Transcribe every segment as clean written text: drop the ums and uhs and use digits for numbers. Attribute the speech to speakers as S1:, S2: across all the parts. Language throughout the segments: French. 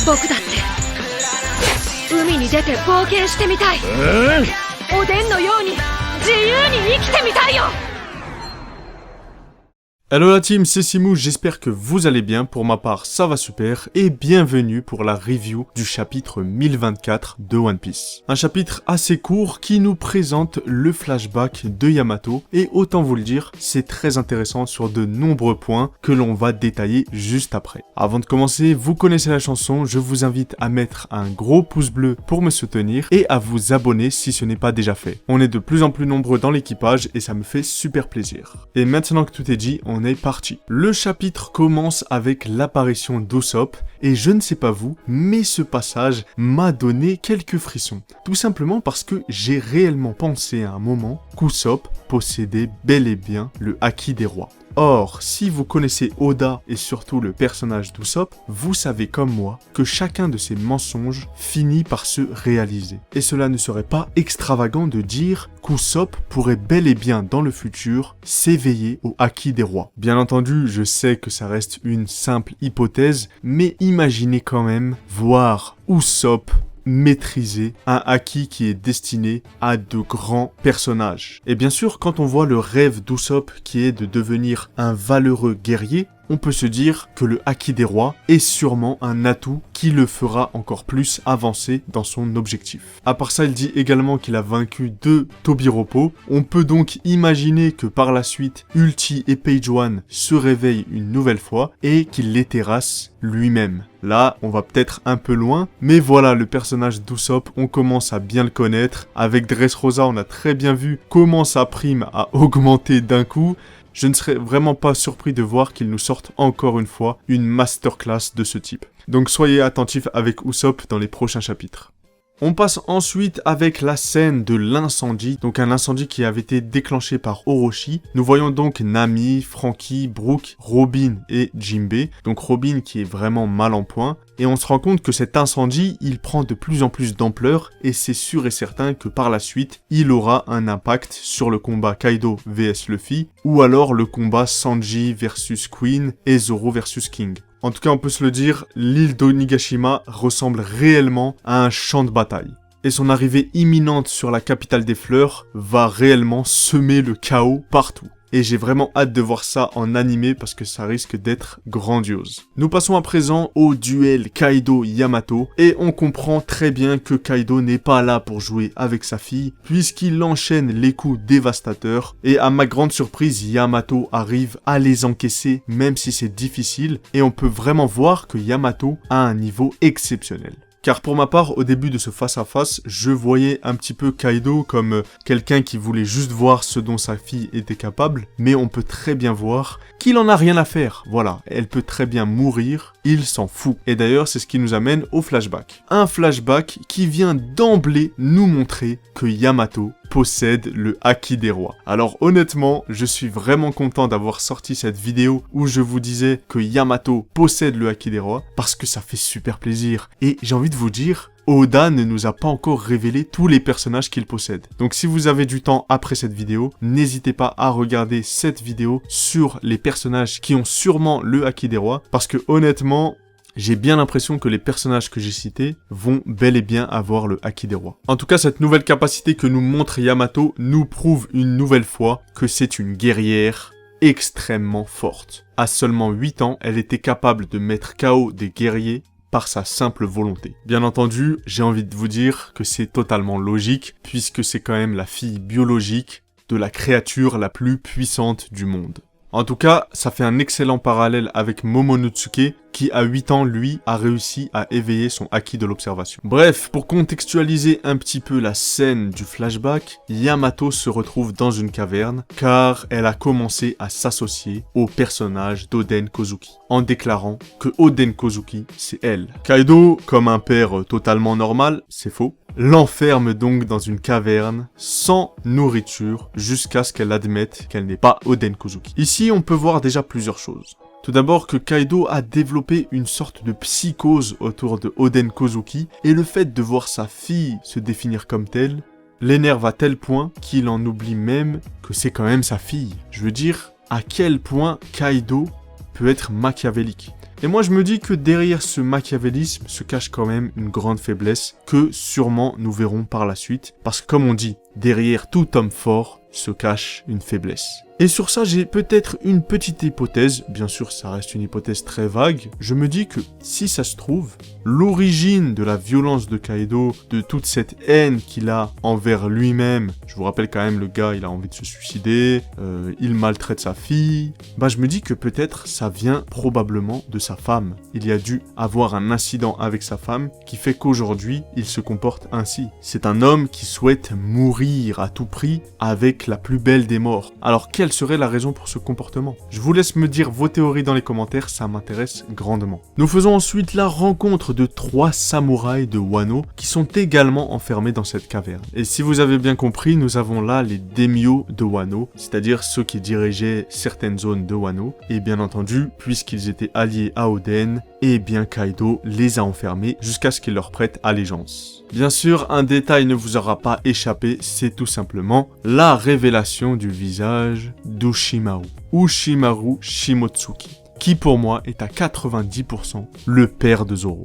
S1: 僕だって海に出て冒険してみたい。おでんのように自由に生きてみたいよ。
S2: Hello la team, c'est Simou, j'espère que vous allez bien, pour ma part ça va super, et bienvenue pour la review du chapitre 1024 de One Piece. Un chapitre assez court qui nous présente le flashback de Yamato, et autant vous le dire, c'est très intéressant sur de nombreux points que l'on va détailler juste après. Avant de commencer, vous connaissez la chanson, je vous invite à mettre un gros pouce bleu pour me soutenir, et à vous abonner si ce n'est pas déjà fait. On est de plus en plus nombreux dans l'équipage, et ça me fait super plaisir. Et maintenant que tout est dit, on est parti. Le chapitre commence avec l'apparition d'Usopp et je ne sais pas vous, mais ce passage m'a donné quelques frissons. Tout simplement parce que j'ai réellement pensé à un moment qu'Usopp possédait bel et bien le Haki des rois. Or, si vous connaissez Oda et surtout le personnage d'Usopp, vous savez comme moi que chacun de ces mensonges finit par se réaliser. Et cela ne serait pas extravagant de dire qu'Usopp pourrait bel et bien dans le futur s'éveiller au Haki des rois. Bien entendu, je sais que ça reste une simple hypothèse, mais imaginez quand même voir Usopp maîtriser un haki qui est destiné à de grands personnages. Et bien sûr, quand on voit le rêve d'Usopp qui est de devenir un valeureux guerrier, on peut se dire que le Haki des rois est sûrement un atout qui le fera encore plus avancer dans son objectif. À part ça, il dit également qu'il a vaincu 2 Tobiropo. On peut donc imaginer que par la suite, Ulti et Page One se réveillent une nouvelle fois et qu'il les terrasse lui-même. Là, on va peut-être un peu loin, mais voilà, le personnage d'Usopp, on commence à bien le connaître. Avec Dressrosa, on a très bien vu comment sa prime a augmenté d'un coup. Je ne serais vraiment pas surpris de voir qu'ils nous sortent encore une fois une masterclass de ce type. Donc soyez attentifs avec Usopp dans les prochains chapitres. On passe ensuite avec la scène de l'incendie, donc un incendie qui avait été déclenché par Orochi. Nous voyons donc Nami, Franky, Brook, Robin et Jinbei. Donc Robin qui est vraiment mal en point. Et on se rend compte que cet incendie, il prend de plus en plus d'ampleur et c'est sûr et certain que par la suite, il aura un impact sur le combat Kaido vs Luffy ou alors le combat Sanji versus Queen et Zoro versus King. En tout cas, on peut se le dire, l'île d'Onigashima ressemble réellement à un champ de bataille. Et son arrivée imminente sur la capitale des fleurs va réellement semer le chaos partout. Et j'ai vraiment hâte de voir ça en animé parce que ça risque d'être grandiose. Nous passons à présent au duel Kaido-Yamato et on comprend très bien que Kaido n'est pas là pour jouer avec sa fille puisqu'il enchaîne les coups dévastateurs et à ma grande surprise Yamato arrive à les encaisser même si c'est difficile et on peut vraiment voir que Yamato a un niveau exceptionnel. Car pour ma part, au début de ce face-à-face, je voyais un petit peu Kaido comme quelqu'un qui voulait juste voir ce dont sa fille était capable, mais on peut très bien voir qu'il en a rien à faire. Voilà, elle peut très bien mourir, il s'en fout. Et d'ailleurs, c'est ce qui nous amène au flashback. Un flashback qui vient d'emblée nous montrer que Yamato possède le Haki des rois. Alors honnêtement, je suis vraiment content d'avoir sorti cette vidéo où je vous disais que Yamato possède le Haki des rois parce que ça fait super plaisir. Et j'ai envie de vous dire, Oda ne nous a pas encore révélé tous les personnages qu'il possède. Donc si vous avez du temps après cette vidéo, n'hésitez pas à regarder cette vidéo sur les personnages qui ont sûrement le Haki des rois parce que honnêtement, j'ai bien l'impression que les personnages que j'ai cités vont bel et bien avoir le Haki des rois. En tout cas, cette nouvelle capacité que nous montre Yamato nous prouve une nouvelle fois que c'est une guerrière extrêmement forte. À seulement 8 ans, elle était capable de mettre KO des guerriers par sa simple volonté. Bien entendu, j'ai envie de vous dire que c'est totalement logique puisque c'est quand même la fille biologique de la créature la plus puissante du monde. En tout cas, ça fait un excellent parallèle avec Momonosuke qui à 8 ans, lui, a réussi à éveiller son Haki de l'observation. Bref, pour contextualiser un petit peu la scène du flashback, Yamato se retrouve dans une caverne car elle a commencé à s'associer au personnage d'Oden Kozuki, en déclarant que Oden Kozuki, c'est elle. Kaido, comme un père totalement normal, c'est faux, l'enferme donc dans une caverne sans nourriture jusqu'à ce qu'elle admette qu'elle n'est pas Oden Kozuki. Ici, on peut voir déjà plusieurs choses. Tout d'abord que Kaido a développé une sorte de psychose autour de Oden Kozuki et le fait de voir sa fille se définir comme telle l'énerve à tel point qu'il en oublie même que c'est quand même sa fille. Je veux dire, à quel point Kaido peut être machiavélique. Et moi je me dis que derrière ce machiavélisme se cache quand même une grande faiblesse que sûrement nous verrons par la suite. Parce que comme on dit, derrière tout homme fort se cache une faiblesse. Et sur ça, j'ai peut-être une petite hypothèse, bien sûr ça reste une hypothèse très vague, je me dis que si ça se trouve, l'origine de la violence de Kaido, de toute cette haine qu'il a envers lui-même, je vous rappelle quand même le gars il a envie de se suicider, il maltraite sa fille, bah je me dis que peut-être ça vient probablement de sa femme. Il y a dû avoir un incident avec sa femme qui fait qu'aujourd'hui il se comporte ainsi. C'est un homme qui souhaite mourir à tout prix avec la plus belle des morts. Alors quelle serait la raison pour ce comportement? Je vous laisse me dire vos théories dans les commentaires, ça m'intéresse grandement. Nous faisons ensuite la rencontre de 3 samouraïs de Wano qui sont également enfermés dans cette caverne. Et si vous avez bien compris, nous avons là les daimyo de Wano, c'est-à-dire ceux qui dirigeaient certaines zones de Wano. Et bien entendu, puisqu'ils étaient alliés à Oden, et bien Kaido les a enfermés jusqu'à ce qu'il leur prête allégeance. Bien sûr, un détail ne vous aura pas échappé, c'est tout simplement la révélation du visage d'Ushimaru. Ushimaru Shimotsuki, qui pour moi est à 90% le père de Zoro.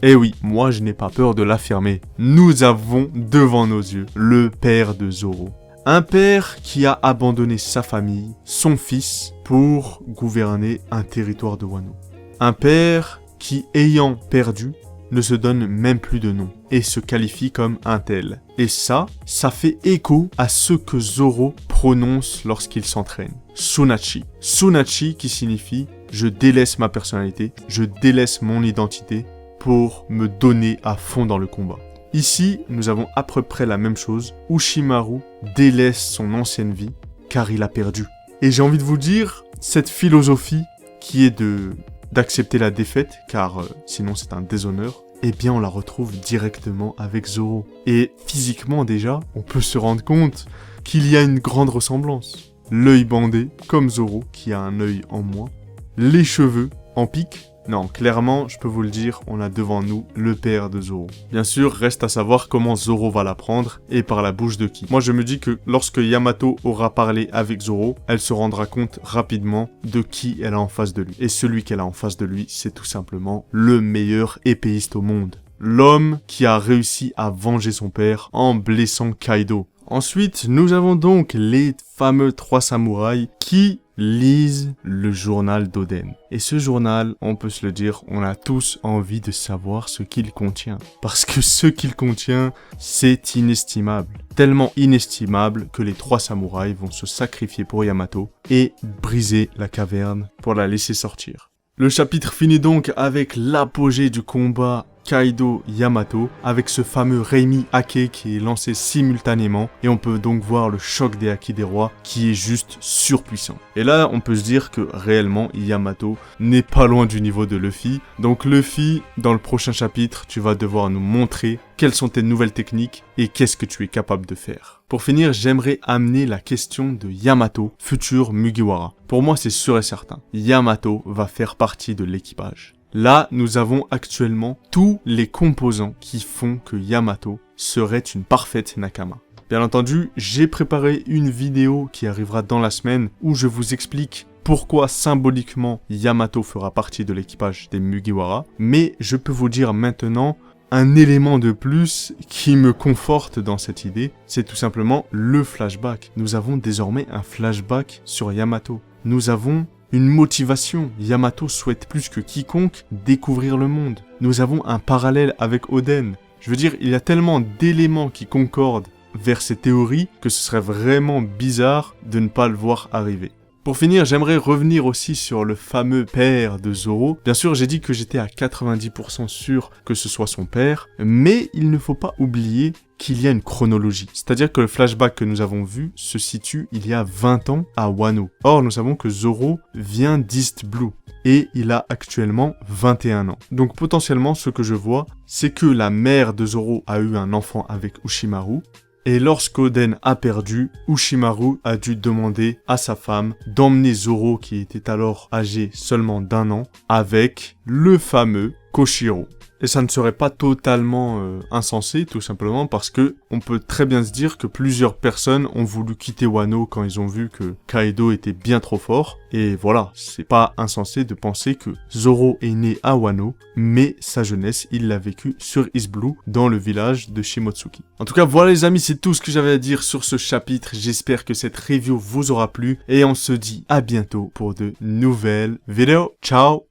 S2: Eh oui, moi je n'ai pas peur de l'affirmer. Nous avons devant nos yeux le père de Zoro. Un père qui a abandonné sa famille, son fils, pour gouverner un territoire de Wano. Un père qui, ayant perdu, ne se donne même plus de nom et se qualifie comme un tel. Et ça fait écho à ce que Zoro prononce lorsqu'il s'entraîne. Sunachi. Sunachi qui signifie « je délaisse ma personnalité, je délaisse mon identité pour me donner à fond dans le combat ». Ici, nous avons à peu près la même chose. Ushimaru délaisse son ancienne vie car il a perdu. Et j'ai envie de vous dire, cette philosophie qui est d'accepter la défaite, car sinon c'est un déshonneur, eh bien on la retrouve directement avec Zoro. Et physiquement déjà, on peut se rendre compte qu'il y a une grande ressemblance. L'œil bandé, comme Zoro, qui a un œil en moins. Les cheveux en pique. Non, clairement, je peux vous le dire, on a devant nous le père de Zoro. Bien sûr, reste à savoir comment Zoro va l'apprendre et par la bouche de qui. Moi, je me dis que lorsque Yamato aura parlé avec Zoro, elle se rendra compte rapidement de qui elle a en face de lui. Et celui qu'elle a en face de lui, c'est tout simplement le meilleur épéiste au monde. L'homme qui a réussi à venger son père en blessant Kaido. Ensuite, nous avons donc les fameux 3 samouraïs qui lisent le journal d'Oden. Et ce journal, on peut se le dire, on a tous envie de savoir ce qu'il contient. Parce que ce qu'il contient, c'est inestimable. Tellement inestimable que les 3 samouraïs vont se sacrifier pour Yamato et briser la caverne pour la laisser sortir. Le chapitre finit donc avec l'apogée du combat Kaido-Yamato, avec ce fameux Reimi Hake qui est lancé simultanément, et on peut donc voir le choc des Haki des rois qui est juste surpuissant. Et là, on peut se dire que réellement, Yamato n'est pas loin du niveau de Luffy. Donc Luffy, dans le prochain chapitre, tu vas devoir nous montrer quelles sont tes nouvelles techniques et qu'est-ce que tu es capable de faire. Pour finir, j'aimerais amener la question de Yamato, futur Mugiwara. Pour moi, c'est sûr et certain, Yamato va faire partie de l'équipage. Là, nous avons actuellement tous les composants qui font que Yamato serait une parfaite Nakama. Bien entendu, j'ai préparé une vidéo qui arrivera dans la semaine où je vous explique pourquoi symboliquement Yamato fera partie de l'équipage des Mugiwara, mais je peux vous dire maintenant un élément de plus qui me conforte dans cette idée, c'est tout simplement le flashback. Nous avons désormais un flashback sur Yamato. Nous avons une motivation. Yamato souhaite plus que quiconque découvrir le monde. Nous avons un parallèle avec Oden. Je veux dire, il y a tellement d'éléments qui concordent vers ces théories que ce serait vraiment bizarre de ne pas le voir arriver. Pour finir, j'aimerais revenir aussi sur le fameux père de Zoro. Bien sûr, j'ai dit que j'étais à 90% sûr que ce soit son père, mais il ne faut pas oublier qu'il y a une chronologie. C'est-à-dire que le flashback que nous avons vu se situe il y a 20 ans à Wano. Or, nous savons que Zoro vient d'East Blue et il a actuellement 21 ans. Donc potentiellement, ce que je vois, c'est que la mère de Zoro a eu un enfant avec Ushimaru. Et lorsqu'Oden a perdu, Ushimaru a dû demander à sa femme d'emmener Zoro, qui était alors âgé seulement d'1 an, avec le fameux Koshiro. Et ça ne serait pas totalement insensé, tout simplement parce que on peut très bien se dire que plusieurs personnes ont voulu quitter Wano quand ils ont vu que Kaido était bien trop fort. Et voilà, c'est pas insensé de penser que Zoro est né à Wano, mais sa jeunesse, il l'a vécu sur East Blue, dans le village de Shimotsuki. En tout cas, voilà les amis, c'est tout ce que j'avais à dire sur ce chapitre. J'espère que cette review vous aura plu, et on se dit à bientôt pour de nouvelles vidéos. Ciao!